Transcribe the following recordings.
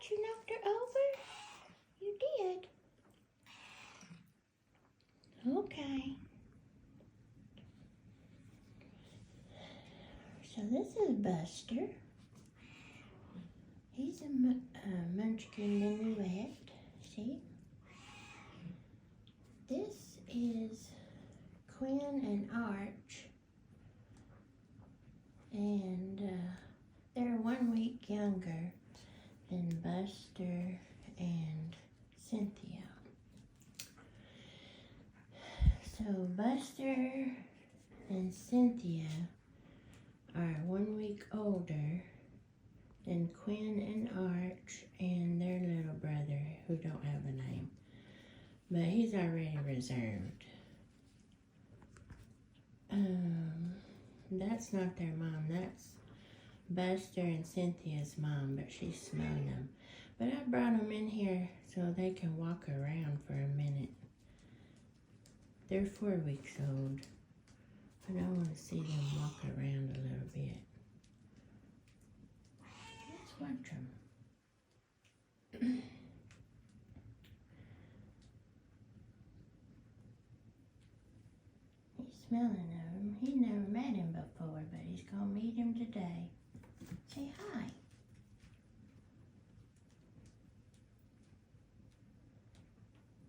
what? You knocked her over? You did. Okay. So this is Buster. He's a munchkin minuet. See? This is Quinn and Arch. And they're 1 week younger than Buster and Cynthia. So Buster and Cynthia are 1 week older than Quinn and Arch and their little brother who don't have a name. But he's already reserved. That's not their mom. That's Buster and Cynthia's mom, but she's smelling them. But I brought them in here so they can walk around for a minute. They're 4 weeks old, but I want to see them walk around a little bit. Let's watch them. He's smelling them. He's never met him before, but he's gonna meet him today. Say hi.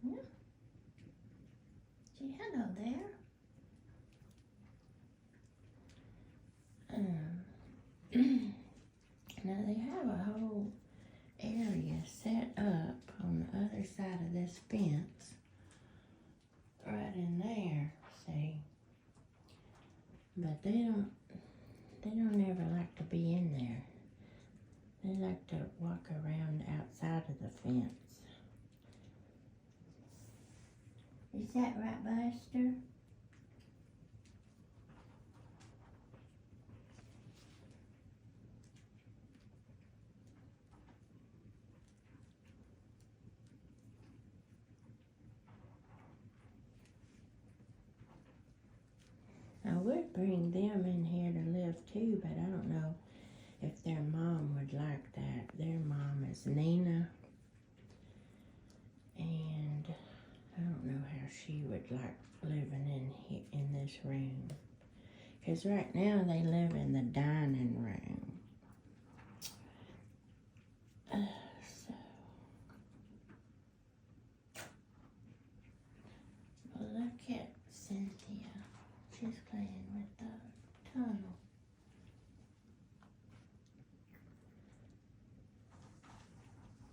Yeah. Say hello there. Now they have a whole area set up on the other side of this fence. Right in there, see? But they don't ever like to be in there. They like to walk around outside of the fence. Is that right, Buster? I would bring them in here to live too, but I don't know if their mom would like that. Their mom is Nina, and I don't know how she would like living in this room. Because right now they live in the dining room. Well, look at Cynthia. She's playing with the tunnel.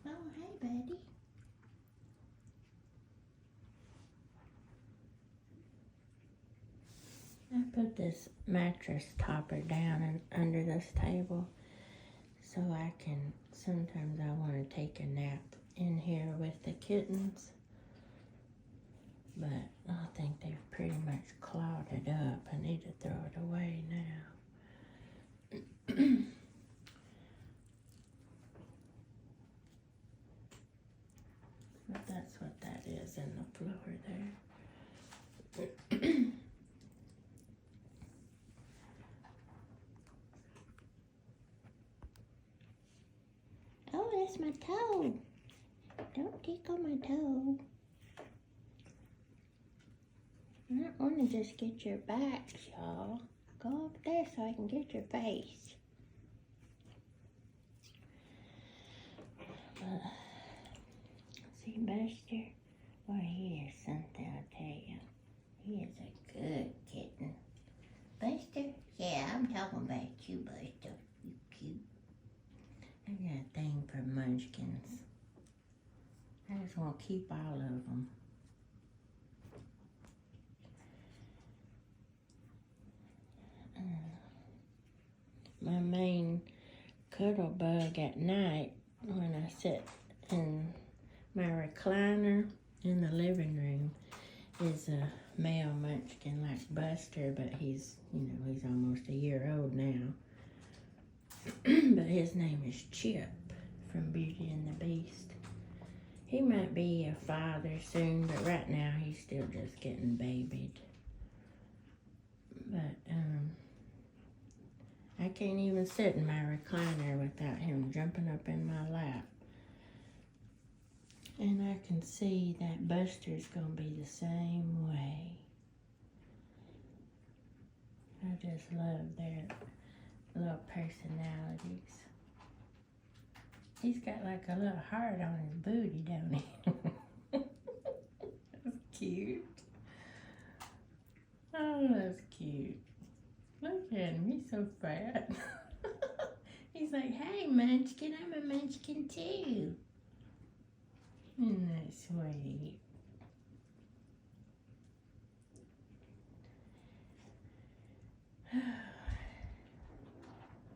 Oh, hey, buddy. I put this mattress topper down under this table so I can, sometimes I want to take a nap in here with the kittens. But I think they've pretty much clawed it up. I need to throw it away now. But that's what that is in the floor there. Oh, that's my toe. Don't tickle my toe. I don't want to just get your backs, y'all. Go over there so I can get your face. See, Buster? Boy, he is something, I'll tell you. He is a good kitten. Buster? Yeah, I'm talking about you, Buster. You cute. I got a thing for munchkins. I just want to keep all of them. My main cuddle bug at night when I sit in my recliner in the living room is a male munchkin like Buster, but he's almost a year old now. But his name is Chip from Beauty and the Beast. He might be a father soon, but right now he's still just getting babied. But I can't even sit in my recliner without him jumping up in my lap. can see that Buster's gonna be the same way. I just love their little personalities. He's got like a little heart on his booty, don't he? That's cute. Oh, that's cute. Look at him, he's so fat. He's like, hey, Munchkin, I'm a Munchkin too. Isn't that sweet?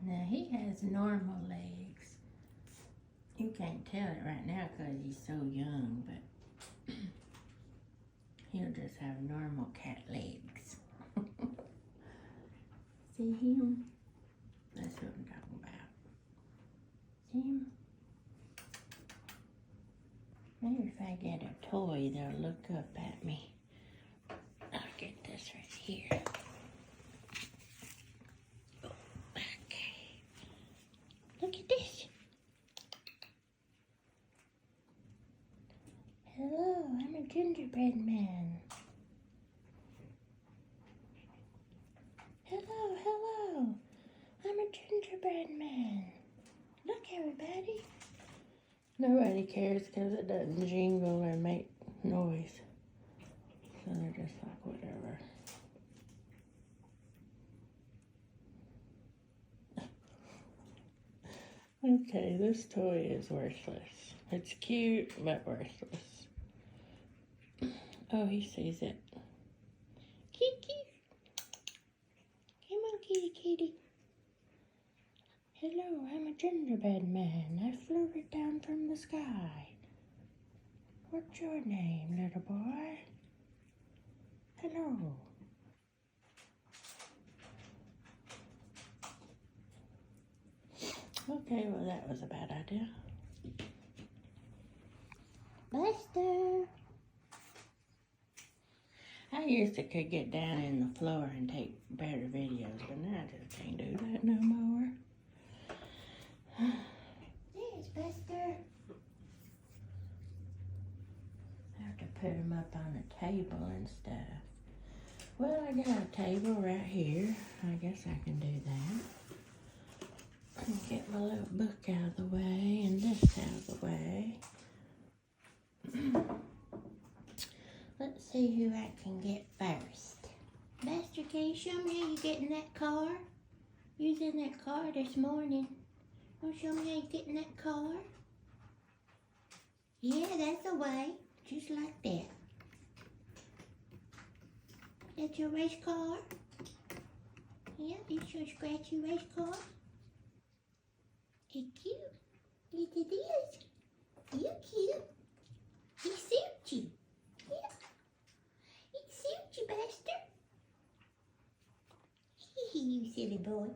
Now, he has normal legs. You can't tell it right now because he's so young, but he'll just have normal cat legs. See him? That's what I'm talking about. See him? Maybe if I get a toy, they'll look up at me. I'll get this right here. Okay. Look at this. Hello, I'm a gingerbread man. Hello, I'm a gingerbread man. Look, everybody. Nobody cares because it doesn't jingle or make noise. So they're just like, whatever. Okay, this toy is worthless. It's cute, but worthless. Oh, he sees it. Kiki. Come on, kitty, kitty. Hello, I'm a gingerbread man. I floated down from the sky. What's your name, little boy? Hello. Okay, well that was a bad idea. Buster! I used to could get down in the floor and take better videos, but now I just can't do that no more. There's Buster. I have to put him up on a table and stuff. Well, I got a table right here. I guess I can do that. Get my little book out of the way and this out of the way. Let's see who I can get first. Buster, can you show me how you get in that car? You was in that car this morning. Want to show me how you get in that car? Yeah, that's the way. Just like that. That's your race car? Yeah, it's your scratchy race car. It's cute. Yes, it is. You're cute. He suits you. Yeah. He suits you, Buster. You silly boy.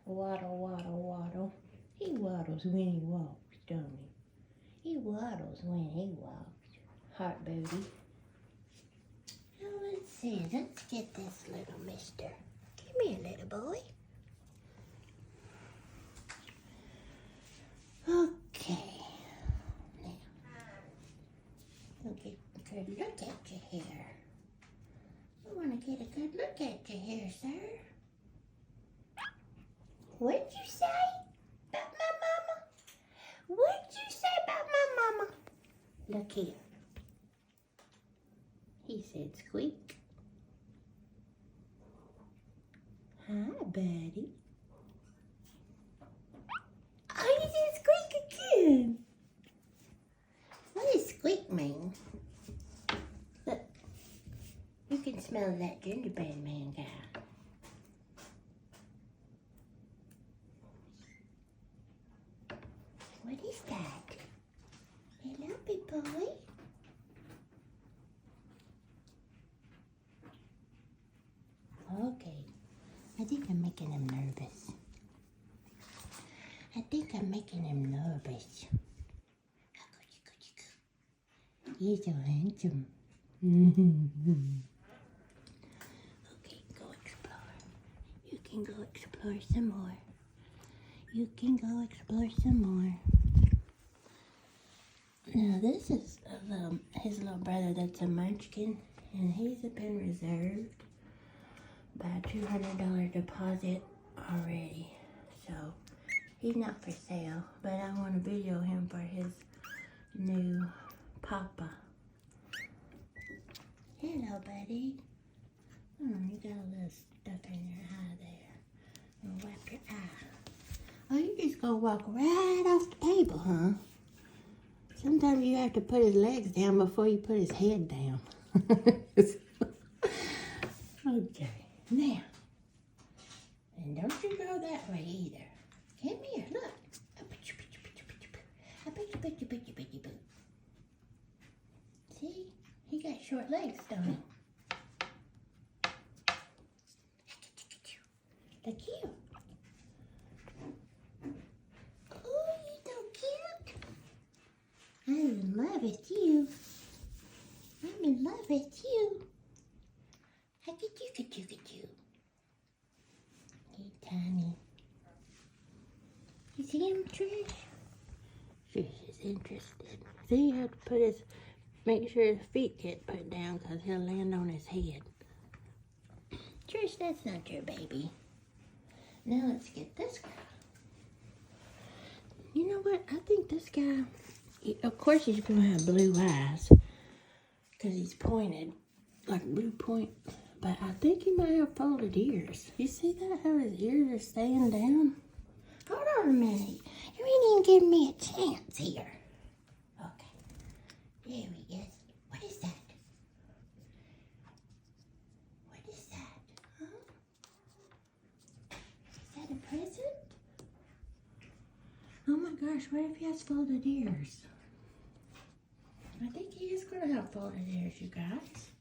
Waddle, waddle, waddle. He waddles when he walks, don't he? He waddles when he walks. Hot booty. Now let's see. Let's get this little mister. Come here, little boy. Okay. Now, we'll get a good look at your hair. We want to get a good look at your hair, sir. What'd you say about my mama? What'd you say about my mama? Look here. He said squeak. Hi, buddy. Oh, you said squeak again. What does squeak mean? Look, you can smell that gingerbread man guy. What is that? Hello, big boy. Okay, I think I'm making him nervous. He's so handsome. Okay, go explore. You can go explore some more. You can go explore some more. Now this is his little brother that's a munchkin, and he's been reserved by a $200 deposit already. So he's not for sale, but I want to video him for his new papa. Hello, buddy. Oh, you got a little stuff in your eye there. I'll wipe your eye. Oh, you just gonna walk right off the table, huh? Sometimes you have to put his legs down before you put his head down. Okay, now. And don't you go that way either. Come here, look. See? He got short legs, don't he? Look cute. Oh, you so cute. I'm in love with you. I'm in love with you. How could you? Hey, Tiny. You see him, Trish? Trish is interested. See, you have to make sure his feet get put down because he'll land on his head. Trish, that's not your baby. Now let's get this guy. You know what? I think this guy, of course he's going to have blue eyes because he's pointed, like blue point. But I think he might have folded ears. You see that? How his ears are staying down? Hold on a minute. You ain't even giving me a chance here. Okay. There we go. What is that? What is that? Huh? Is that a present? Oh my gosh, what if he has folded ears? I think he is going to have folded ears, you guys.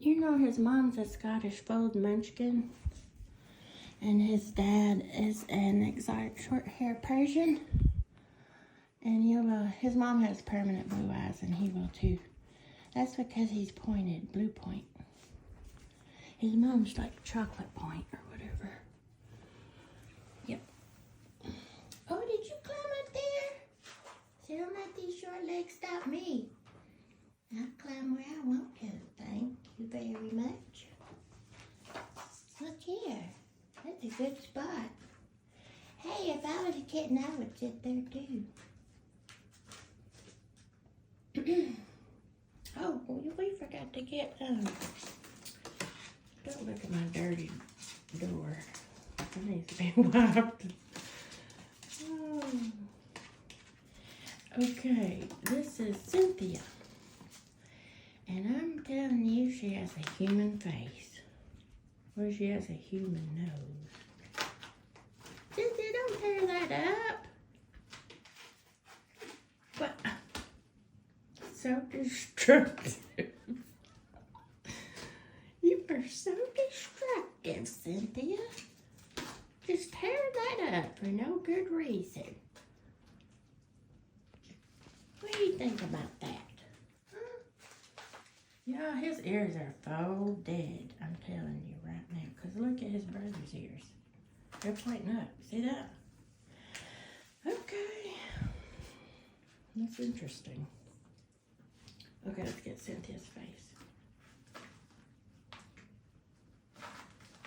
You know his mom's a Scottish fold munchkin, and his dad is an exotic short-hair Persian, and his mom has permanent blue eyes, and he will too. That's because he's pointed, blue point. His mom's like chocolate point or whatever. Yep. Oh, did you climb up there? So don't let these short legs stop me. I'll climb where I want to. Thank you very much. Look here. That's a good spot. Hey, if I was a kitten, I would sit there too. Oh, we forgot to get, don't look at my dirty door. It needs to be wiped. Oh. Okay, this is Cynthia. And I'm telling you, she has a human face. Or she has a human nose. Cynthia, don't tear that up. But, so destructive. You are so destructive, Cynthia. Just tear that up for no good reason. What do you think about that? Yeah, his ears are folded. I'm telling you right now. Because look at his brother's ears. They're pointing up. See that? Okay. That's interesting. Okay, let's get Cynthia's face.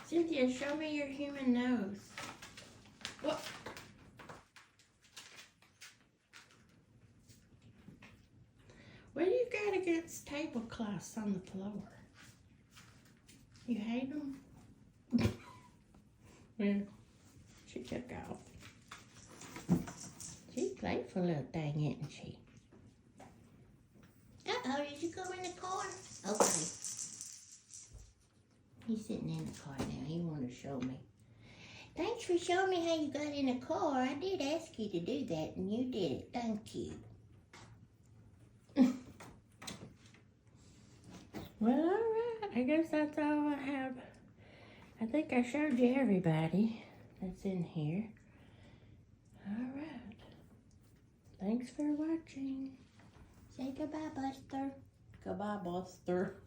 Cynthia, show me your human nose. Whoa. What do you got against tablecloths on the floor? You hate them? Yeah, she took off. She's a playful little thing, isn't she? Uh-oh, did you go in the car? Okay. He's sitting in the car now. He wanted to show me. Thanks for showing me how you got in the car. I did ask you to do that, and you did it. Thank you. Well, all right. I guess that's all I have. I think I showed you everybody that's in here. All right. Thanks for watching. Say goodbye, Buster. Goodbye, Buster.